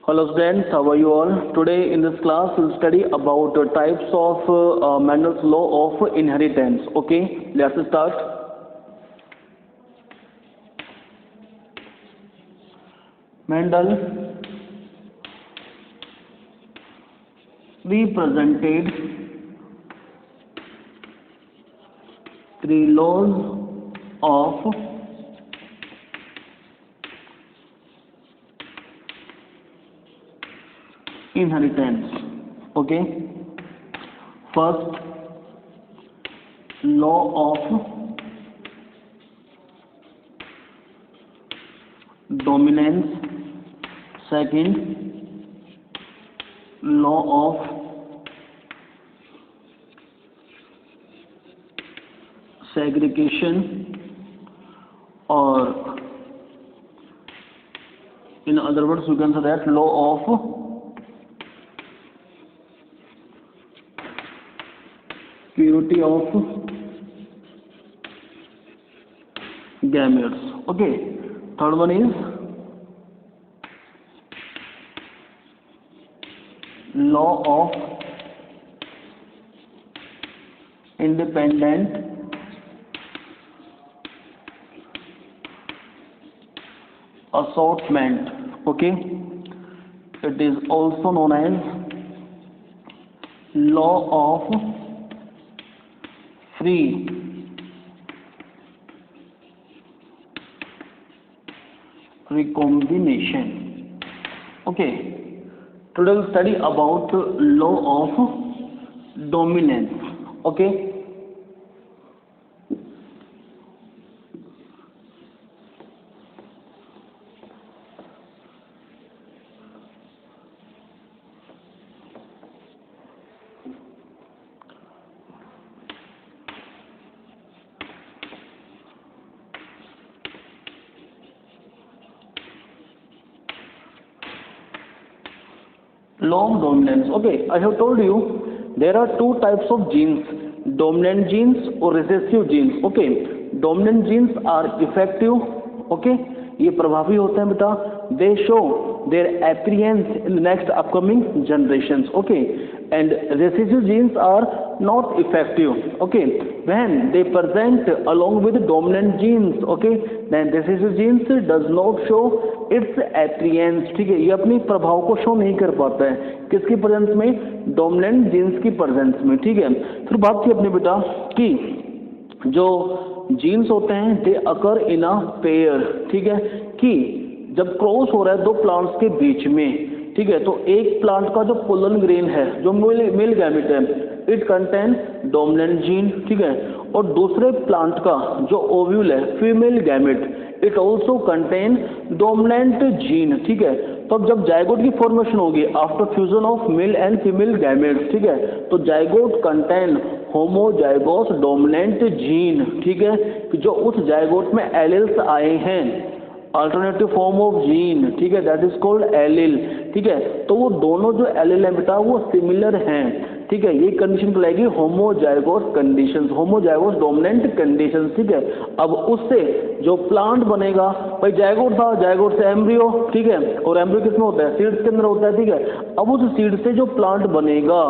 Hello students, how are you all? Today in this class we'll study about types of Mendel's law of inheritance. Okay, let's start. Mendel represented three laws of inheritance. Okay, first law of dominance, second law of segregation, or in other words you can say that law of purity of gametes. Okay, third one is law of independent assortment. Okay, it is also known as law of free recombination. Okay, today we'll study about law of dominance. Okay, law of dominance. Okay, I have told you there are two types of genes, dominant genes or recessive genes. Okay, dominant genes are effective. Okay, ये प्रभावी होते हैं बेटा. They show their appearance in the next upcoming generations. Okay, and recessive genes are not effective. Okay, when they present along with dominant genes. Okay, then recessive genes does not show its appearance. ठीक है, ये अपनी प्रभाव को show नहीं कर पाता है किसकी प्रेजेंस में, डोमिनेंट जीन्स की प्रेजेंस में. ठीक है, फिर बात की अपने बेटा कि जो जीन्स होते हैं दे अकर इन अ पेयर. ठीक है, कि जब क्रॉस हो रहा है दो प्लांट्स के बीच में. ठीक है, तो एक प्लांट का जो पोलन ग्रेन है जो मेल गैमेट है इट कंटेन डोमिनेंट जीन. ठीक है, और दूसरे प्लांट का जो ओव्यूल है female gamete it also contain dominant gene. ठीक है, तो अब जब जायगोट की फॉर्मेशन होगी after fusion of male and female gamete. ठीक है, तो जायगोट कंटेन होमोजाइगोस डोमिनेंट जीन. ठीक है, कि जो उस जायगोट में एलिल्स आए हैं, अल्टरनेटिव फॉर्म ऑफ जीन. ठीक है, दैट इज कॉल्ड एलिल. ठीक है, तो वो दोनों जो एलिल हैं बेटा वो सिमिलर हैं. ठीक है, ये कंडीशन कहलाएगी होमोजाइगोस कंडीशंस, होमोजाइगोस डोमिनेंट कंडीशंस. ठीक है, अब उससे जो प्लांट बनेगा, भाई जायगोट था, जायगोट से एम्ब्रियो. ठीक है, और एम्ब्रियो किसमें होता है, सीड्स के अंदर होता है. ठीक है, अब उस सीड से जो प्लांट बनेगा,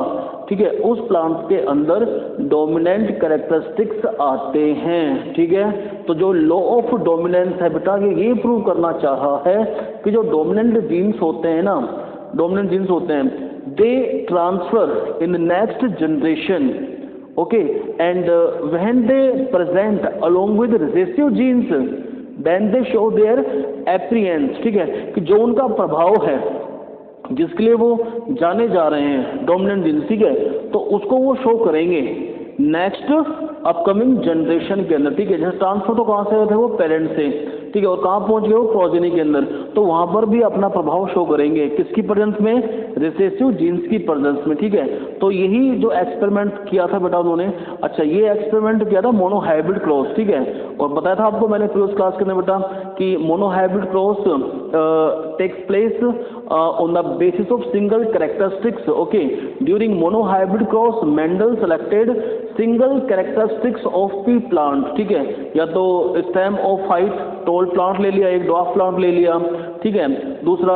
ठीक है, उस प्लांट के अंदर डोमिनेंट कैरेक्टरिस्टिक्स आते हैं. ठीक है, तो जो लॉ ऑफ डोमिनेंस है बेटा ये प्रूव करना चाहा है कि जो डोमिनेंट जीन्स होते हैं ना, डोमिनेंट जीन्स होते हैं they transfer in the next generation. Okay, and when they present along with recessive genes then they show their appearance. ठीक है, कि जो उनका प्रभाव है जिसके लिए वो जाने जा रहे हैं डोमिनेंट जीन्स. ठीक है, तो उसको वो शो करेंगे नेक्स्ट अपकमिंग जनरेशन के अंदर. ठीक है, जैसे ट्रांसफर तो कहाँ से होते हैं वो पेरेंट से. ठीक है, और कहाँ पहुंच गए वो प्रोजेनी के अंदर, तो वहां पर भी अपना प्रभाव शो करेंगे किसकी प्रेजेंस में, रिसेसिव जीन्स की प्रेजेंस में. ठीक है, तो यही जो एक्सपेरिमेंट किया था बेटा उन्होंने. अच्छा, ये एक्सपेरिमेंट किया था मोनोहाइब्रिड क्रॉस. ठीक है, और बताया था आपको मैंने प्रीवियस क्लास के अंदर बेटा कि monohybrid cross takes place on the basis of single characteristics. Okay, during monohybrid cross Mendel selected single characteristics of pea plant. ठीक है, या तो stem of height tall plant ले लिया, एक dwarf plant ले लिया, ठीक है, दूसरा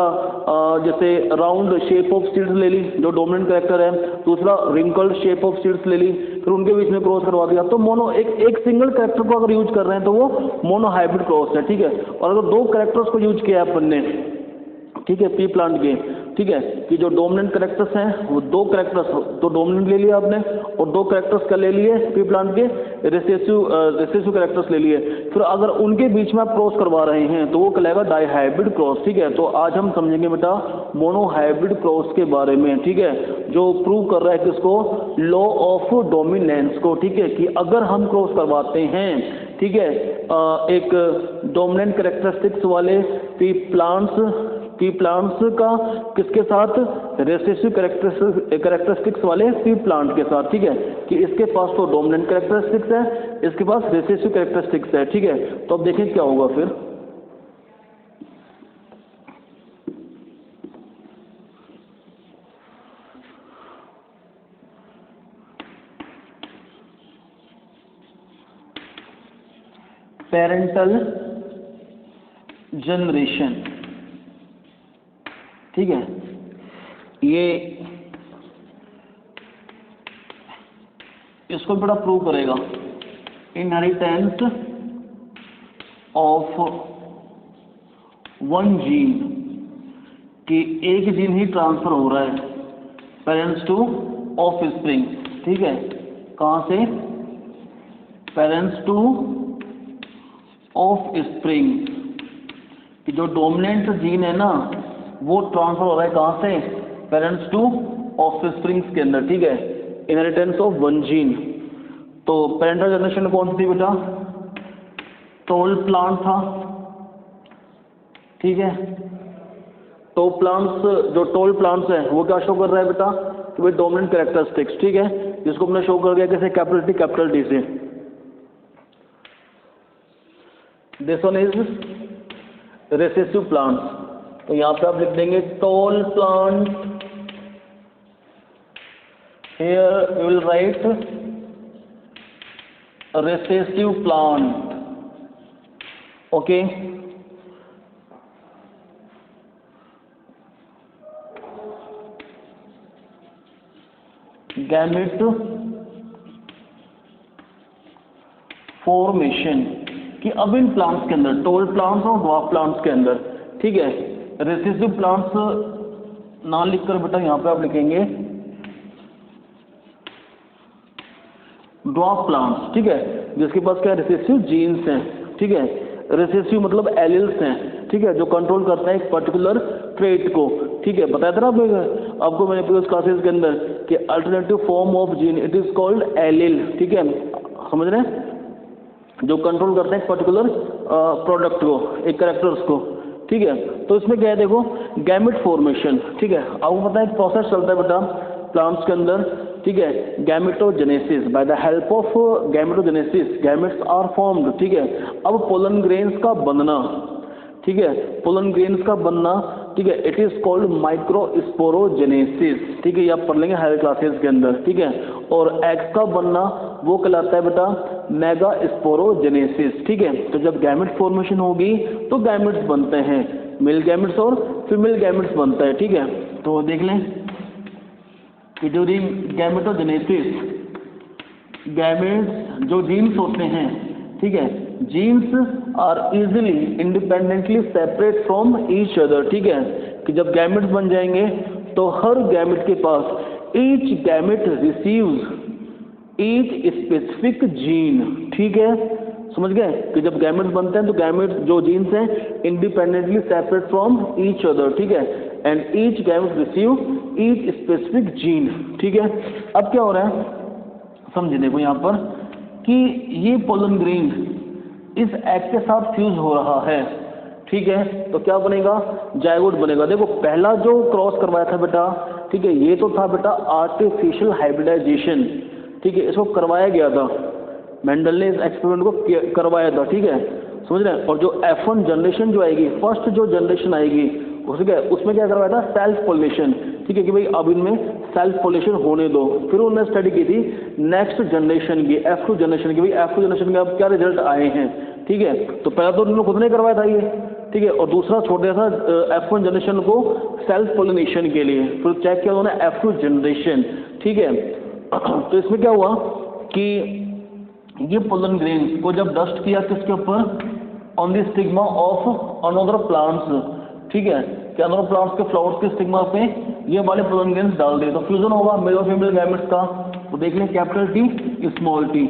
जैसे राउंड शेप ऑफ सीड्स ले ली जो डोमिनेंट कैरेक्टर है, दूसरा रिंकल्ड शेप ऑफ सीड्स ले ली, फिर उनके बीच में क्रॉस करवा दिया। तो मोनो एक सिंगल कैरेक्टर को अगर यूज कर रहे हैं तो वो मोनो हाइब्रिड क्रॉस है। ठीक है, और अगर दो कैरेक्टर्स को यूज किया अपन ने, ठीक है, पी प्लांट के, ठीक है, कि जो डोमिनेंट कैरेक्टर्स हैं वो दो कैरेक्टर्स तो डोमिनेंट ले लिया आपने, और दो कैरेक्टर्स का ले लिए पी प्लांट के रिसेसिव कैरेक्टर्स ले लिए, फिर अगर उनके बीच में आप क्रॉस करवा रहे हैं तो वो कहलाएगा डाई हाइब्रिड क्रॉस। ठीक है, तो आज हम समझेंगे बेटा मोनो हाइब्रिड क्रॉस के बारे में। ठीक है, जो प्रूव कर रहा है किसको, लॉ ऑफ डोमिनेंस को। ठीक है, कि अगर हम क्रॉस करवाते हैं, ठीक है, एक डोमिनेंट कैरेक्टरिस्टिक्स वाले पी प्लांट्स का किसके साथ, रेसेसिव कैरेक्टरिस्टिक्स वाले पी प्लांट के साथ। ठीक है, कि इसके पास तो डोमिनेंट कैरेक्टरिस्टिक्स है, इसके पास रेसेसिव कैरेक्टरिस्टिक्स है। ठीक है, तो अब देखें क्या होगा फिर। पेरेंटल जनरेशन, ठीक है, ये इसको बड़ा प्रूव करेगा। इनहेरिटेंस ऑफ वन जीन, कि एक जीन ही ट्रांसफर हो रहा है पेरेंट्स टू ऑफ स्प्रिंग। ठीक है, कहाँ से, पेरेंट्स टू ऑफ स्प्रिंग, कि जो डोमिनेंट जीन है ना वो ट्रांसफर हो रहा है कहाँ से, पेरेंट्स टू ऑफ स्प्रिंग्स के अंदर। ठीक है, इनहेरिटेंस ऑफ वन जीन। तो पेरेंटल जनरेशन कौन सी थी बेटा, टॉल प्लांट था। ठीक है, तो प्लांट्स, जो टॉल प्लांट्स हैं वो क्या शो कर रहा है बेटा, कि भाई डोमिनेंट कैरेक्टरिस्टिक्स। ठीक है, जिसको हमने शो कर दिया कैसे, कैपिटल टी से। This one is recessive plants, तो यहाँ पे आप लिख देंगे tall plant, here you will write recessive plant. Okay, gamete formation, कि अब इन प्लांट्स के अंदर, टॉल प्लांट्स और ड्वार्फ प्लांट्स के अंदर, ठीक है, रेसेसिव प्लांट्स ना लिखकर बेटा यहाँ पे आप लिखेंगे ड्वार्फ प्लांट्स। ठीक है, जिसके पास क्या रेसेसिव जीन्स हैं। ठीक है, रेसेसिव मतलब एलिल्स हैं। ठीक है, जो कंट्रोल करते हैं एक पर्टिकुलर ट्रेट को। ठीक है, बताया था ना आपको मैंने प्रीवियस क्लासेस के अंदर कि alternative form of gene it is called allele. ठीक है, समझ रहे हैं, जो कंट्रोल करते हैं एक पर्टिकुलर प्रोडक्ट को, एक कैरेक्टर्स को। ठीक है, तो इसमें क्या है देखो, गैमेट फॉर्मेशन। ठीक है, आपको पता है एक प्रोसेस चलता है बेटा प्लांट्स के अंदर। ठीक है, gametogenesis, by the help of gametogenesis gametes are formed. ठीक है, अब पोलन ग्रेन्स का बनना, ठीक है, पोलन ग्रेन्स का बनना, ठीक है, इट इज कॉल्ड माइक्रोस्पोरोजेनेसिस। ठीक है, ये आप पढ़ लेंगे हायर क्लासेस के अंदर। ठीक है, और एग्स का बनना वो कहलाता है बेटा मेगा स्पोरोजेनेसिस। ठीक है, तो जब गैमेट फॉर्मेशन होगी तो गैमेट्स बनते हैं, मेल गैमेट्स और फीमेल गैमेट्स बनता है। ठीक है, तो देख लें कि ड्यूरिंग गैमेटोजेनेसिस गैमेट्स जो जीन्स होते हैं, ठीक है, genes are easily independently separate from each other. ठीक है, कि जब गैमेट्स बन जाएंगे तो हर गैमेट के पास each gamete receives each specific gene. ठीक है, समझ गए, कि जब गैमेट्स बनते हैं तो गैमेट्स जो जीन्स हैं independently separate from each other. ठीक है, and each gamete receive each specific gene. ठीक है, अब क्या हो रहा है समझे, देखो यहाँ पर कि ये पोलन ग्रेन इस एग के साथ फ्यूज हो रहा है। ठीक है, तो क्या बनेगा, जायगोट बनेगा। देखो पहला जो क्रॉस करवाया था बेटा, ठीक है, ये तो था बेटा आर्टिफिशियल हाइब्रिडाइजेशन। ठीक है, इसको करवाया गया था, मेंडल ने इस एक्सपेरिमेंट को करवाया था। ठीक है, समझ रहे हैं। और जो F1 जनरेशन जो आएगी, फर्स्ट जो जनरेशन आएगी उसमें क्या करवाया था, सेल्फ पोलिनेशन, ठीक है, कि भाई अब इनमें सेल्फ पोलिनेशन होने दो। फिर उन्होंने स्टडी की थी नेक्स्ट जनरेशन की, F2 जनरेशन की, भाई F2 जनरेशन के अब क्या रिजल्ट आए हैं, ठीक है। तो पहला तो उन्होंने खुद ने करवाया था ये, ठीक है, और दूसरा छोड़ दिया था F1 जनरेशन को सेल्फ पोलिनेशन के लिए, फिर चेक किया उन्होंने F2 जनरेशन, ठीक है। तो इसमें क्या हुआ कि ये पोलन ग्रेन को जब डस्ट किया किसके ऊपर, on the stigma of another plants, ठीक है, कि अनदर प्लांट्स के फ्लावर्स के स्टिग्मा पे ये वाले पोलन ग्रेन्स डाल दिए, तो फ्यूजन होगा मेल और फीमेल गैमेट्स का। तो देख लें कैपिटल टी स्मॉल टी,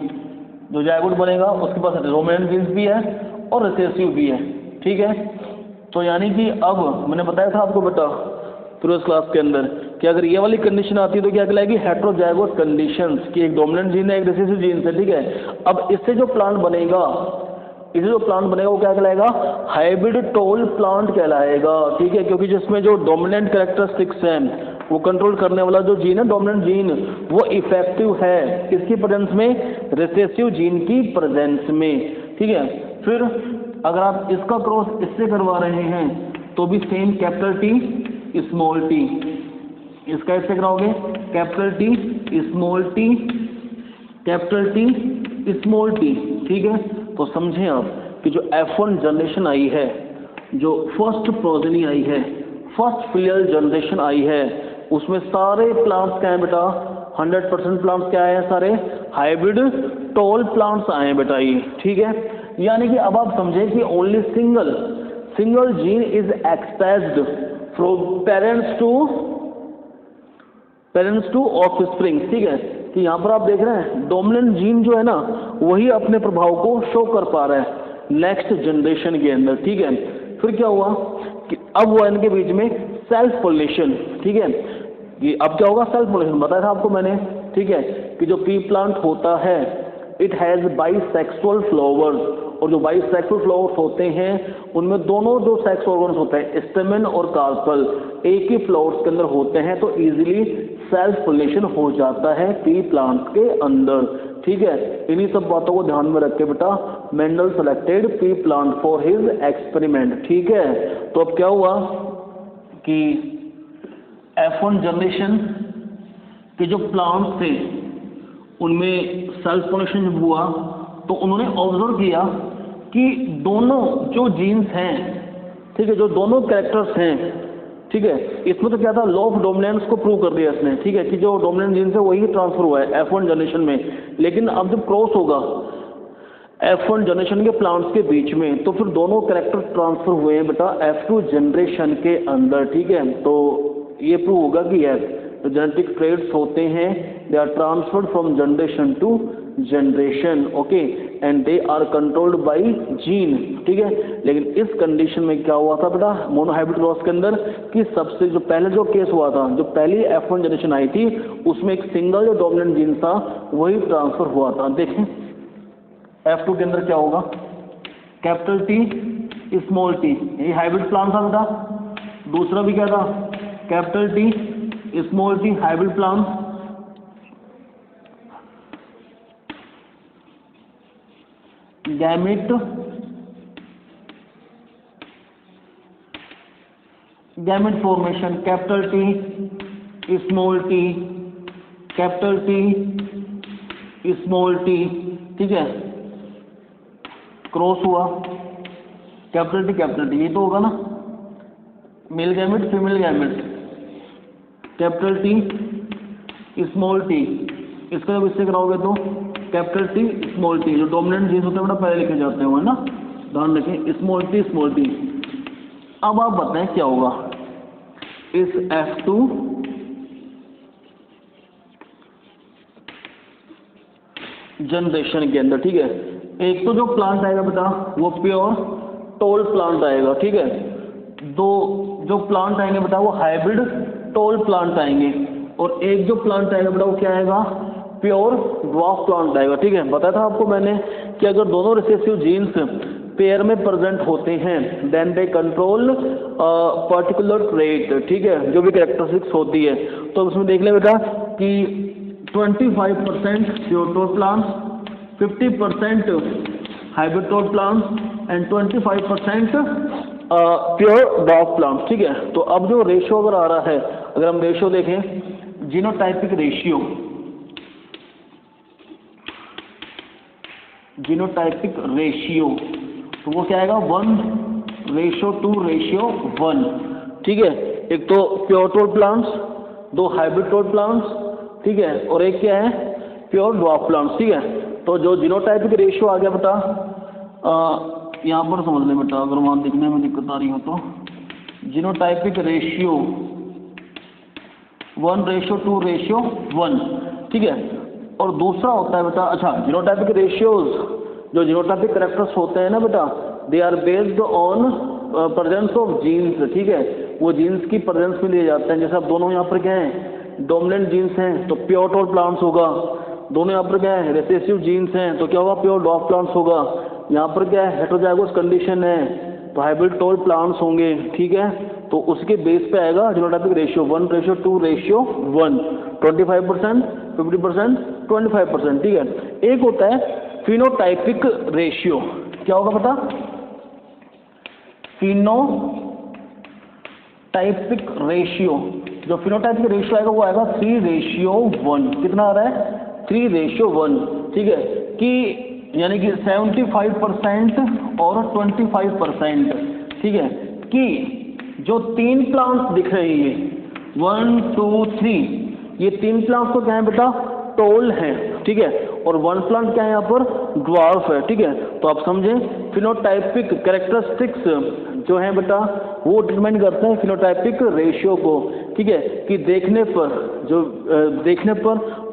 जो जायगोट बनेगा उसके पास डोमिनेंट जीन्स भी है और रिसेसिव भी है, ठीक है। तो यानी कि अब मैंने बताया था आपको बेटा प्रीवियस क्लास के अंदर कि अगर ये वाली कंडीशन आती है तो क्या कहलाएगी, हेटेरोजाइगोस कंडीशंस, कि एक डोमिनेंट जीन है एक रिसेसिव जीन है, ठीक है। अब इससे जो प्लांट बनेगा, वो क्या कहलाएगा, हाइब्रिड टोल प्लांट कहलाएगा, ठीक है, क्योंकि जिसमें जो डोमिनेंट कैरेक्टरिस्टिक्स हैं वो कंट्रोल करने वाला जो जीन है, डोमिनेंट जीन, वो इफेक्टिव है किसकी प्रेजेंस में, रिसेसिव जीन की प्रेजेंस में, ठीक है। फिर अगर आप इसका क्रॉस इससे करवा रहे हैं तो भी same capital T small T, इसका इससे कराओगे capital T small T, capital T small T, ठीक है। तो समझें आप कि जो F1 जनरेशन आई है, जो फर्स्ट प्रोजेनी आई है, फर्स्ट फिलियल जनरेशन आई है, उसमें सारे प्लांट्स क्या हैं बेटा, 100% प्लांट्स क्या है, सारे हाइब्रिड टॉल प्लांट्स आए हैं बेटा ये, ठीक है। यानी कि अब आप समझें कि only single gene is expressed from parents to offspring, ठीक है, कि यहाँ पर आप देख रहे हैं डोमिनेंट जीन जो है ना वही अपने प्रभाव को शो कर पा रहा है नेक्स्ट जनरेशन के अंदर, ठीक है। फिर क्या हुआ कि अब हुआ इनके बीच में सेल्फ पोलिनेशन, ठीक है, कि अब क्या होगा, सेल्फ पोलिनेशन बताया था आपको मैंने, ठीक है, कि जो पी प्लांट होता है इट हैज बाइसेक्सुअल फ्लावर्स, और जो बाइसेक्सुअल फ्लावर्स होते हैं उनमें दोनों जो सेक्स ऑर्गन्स होते हैं स्टेमन और कार्पल एक ही फ्लावर्स के अंदर होते हैं, तो इजीली सेल्फ पोलिनेशन हो जाता है पी प्लांट्स के अंदर, ठीक है। इन्हीं सब बातों को ध्यान में रख के बेटा Mendel selected P plant for his experiment, ठीक है। तो अब क्या हुआ कि F1 जनरेशन के जो प्लांट्स थे उनमें सेल्फ पोलिनेशन जब हुआ तो उन्होंने ऑब्जर्व किया कि दोनों जो जीन्स हैं, ठीक है, जो दोनों कैरेक्टर्स हैं, ठीक है, इसमें तो क्या था, लॉ ऑफ डोमिनेंस को प्रूव कर दिया इसने, ठीक है, कि जो डोमिनेंट जीन्स है वही ट्रांसफर हुआ है F1 जनरेशन में। लेकिन अब जब क्रॉस होगा F1 जनरेशन के प्लांट्स के बीच में तो फिर दोनों कैरेक्टर ट्रांसफर हुए हैं बेटा F2 जनरेशन के अंदर, ठीक है। तो ये प्रूव होगा कि यस जो जेनेटिक ट्रेड्स होते हैं they are transferred from generation to generation, okay, and they are controlled by gene, ठीक है। लेकिन इस कंडीशन में क्या हुआ था बेटा मोनोहाइब्रिड क्रॉस के अंदर कि सबसे जो पहले जो केस हुआ था, जो पहली F1 जनरेशन आई थी उसमें एक सिंगल जो डोमिनेंट जीन था वही ट्रांसफर हुआ था। देखें F2 के अंदर क्या होगा, कैपिटल टी स्मॉल टी, यही हाइब्रिड प्लांट था बेटा। दूसरा भी क्या था, capital T small T hybrid plant. Gamete formation capital T small T, capital T small T, ठीक है। क्रॉस हुआ कैपिटल टी, ये तो होगा ना, male gamete female gamete, capital T small T, इसका जब इससे कराओगे तो कैपिटल टी स्मॉल टी, जो डोमिनेंट जीन्स होते हैं बड़ा पहले लिखे जाते हैं वो है ना, ध्यान रखें स्मॉल टी। अब आप बताएं क्या होगा इस F2 जनरेशन के अंदर, ठीक है। एक तो जो प्लांट आएगा बेटा वो प्योर टोल प्लांट आएगा, ठीक है। दो जो प्लांट आएंगे बेटा वो हाइब्रिड टोल प्लांट आएंगे, और एक जो प्लांट आएगा बेटा वो क्या आएगा, प्योर ड्वार्फ प्लांट आएगा, ठीक है। बताया था आपको मैंने कि अगर दोनों रिसेसिव जीन्स पेयर में प्रेजेंट होते हैं then they control particular trait, ठीक है, जो भी कैरेक्टरिस्टिक्स होती है। तो उसमें देख ले बेटा कि 25% pure toll plants, 50% hybrid toll plants and 25% pure dog plants, ठीक है। तो अब जो रेशियो अगर आ रहा है, अगर हम रेशियो देखें, जीनोटाइपिक रेशियो, जीनोटाइपिक रेशियो, तो वो क्या आएगा 1:2:1, ठीक है। एक तो pure tall plants, 2 hybrid tall plants, ठीक है, और एक क्या है प्योर ड्वार्फ प्लांट्स, ठीक है। तो जो जीनोटाइपिक रेशियो आ गया बेटा, यहाँ पर समझ लें बेटा, अगर वहाँ दिखने में दिक्कत आ रही हो तो जीनोटाइपिक रेशियो 1:2:1, ठीक है। और दूसरा होता है बेटा, अच्छा, जीनोटाइपिक रेशियोज, जो जीनोटाइपिक कैरेक्टर्स होते हैं ना बेटा, they are based on presence of genes, ठीक है। वो जीन्स की प्रेजेंस में लिए जाते हैं। जैसे अब दोनों यहाँ पर क्या है, डोमिनेंट जीन्स हैं तो प्योर टोड प्लांट्स होगा, दोनों यहाँ पर क्या है रिसेसिव जीन्स हैं तो क्या होगा प्योर डॉग प्लांट्स होगा, यहाँ पर क्या है हेटेरोजाइगोस कंडीशन है तो हाइब्रिड टोड प्लांट्स होंगे, ठीक है। तो उसके बेस पे आएगा जीनोटाइपिक रेशियो 1:2:1, 25%, 50%, 25%, ठीक है। एक होता है फिनोटाइपिक रेशियो, क्या होगा पता, फिनोटाइपिक रेशियो, जो फिनोटाइपिक रेशियो आएगा वो आएगा 3:1, कितना आ रहा है 3:1, ठीक है, कि यानी कि 75% और 25%, ठीक है, कि जो 3 प्लांट्स दिख रहे हैं ये 1 2 3, ये 3 प्लांट्स तो क्या है बेटा टोल है, ठीक है, और 1 प्लांट क्या है यहाँ पर ड्वार्फ है, ठीक है। तो आप समझें फिनोटाइपिक कैरेक्टरिस्टिक्स जो है बेटा वो डिटरमाइन करते हैं फिनोटाइपिक रेशियो को, ठीक है, कि देखने पर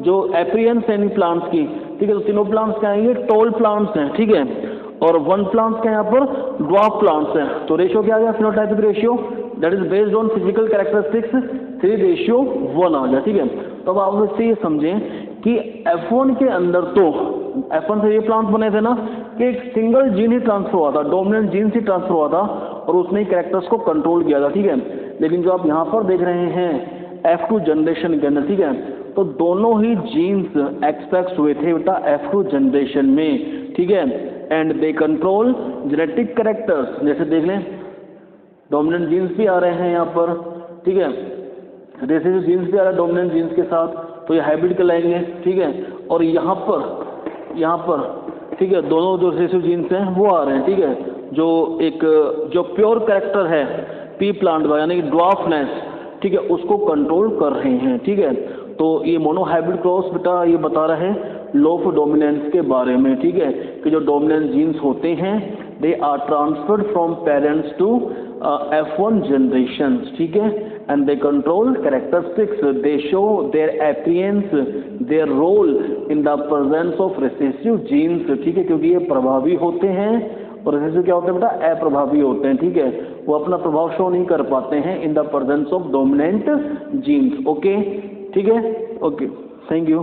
जो अपीयरेंस है इन प्लांट्स की, ठीक है। तो तीनों प्लांट्स क्या हैं, ये टोल प्लांट्स हैं, ठीक है, और 1 प्लांट्स क्या यहाँ पर ड्वार्फ प्लांट्स हैं। तो रेशियो क्या आ गया phenotypic ratio, that is based on physical characteristics 3:1 आ गया, ठीक है। तो अब आप इससे ये समझें कि F1 के अंदर तो F1 से ये प्लांट बने थे ना कि एक सिंगल जीन ही ट्रांसफर हुआ था, डोमिनेंट जीन ही ट्रांसफर हुआ था और उसने ही कैरेक्टर्स को कंट्रोल किया था, ठीक है। लेकिन जो आप यहाँ पर देख रहे हैं F2 जनरेशन के अंदर, ठीक है, तो दोनों ही जीन्स एक्सप्रेस हुए थे बेटा F2 जनरेशन में, ठीक है, and they control genetic characters. जैसे देख लें डोमिनेंट जीन्स भी आ रहे हैं यहाँ पर, ठीक है, रेसेसिव जीन्स भी आ रहा है डोमिनेंट जीन्स के साथ, तो ये हाइब्रिड कहलाएंगे, ठीक है। और यहाँ पर ठीक है दोनों जो रेसेसिव जीन्स हैं वो आ रहे हैं, ठीक है, जो प्योर कैरेक्टर है पी प्लांट का यानी कि ड्वार्फनेस, ठीक है, उसको कंट्रोल कर रहे हैं, ठीक है। तो ये मोनोहाइब्रिड क्रॉस बेटा ये बता रहे हैं लॉ ऑफ डोमिनेंस के बारे में, ठीक है, कि जो डोमिनेंट जीन्स होते हैं they are transferred from parents to F1 generations, ठीक है, and they control characteristics, they show their appearance, their role in the presence of recessive genes, ठीक है, क्योंकि ये प्रभावी होते हैं और recessive क्या होते हैं बेटा अप्रभावी होते हैं, ठीक है, वो अपना प्रभाव शो नहीं कर पाते हैं in the presence of dominant genes, okay, ठीक है, ओके, थैंक यू।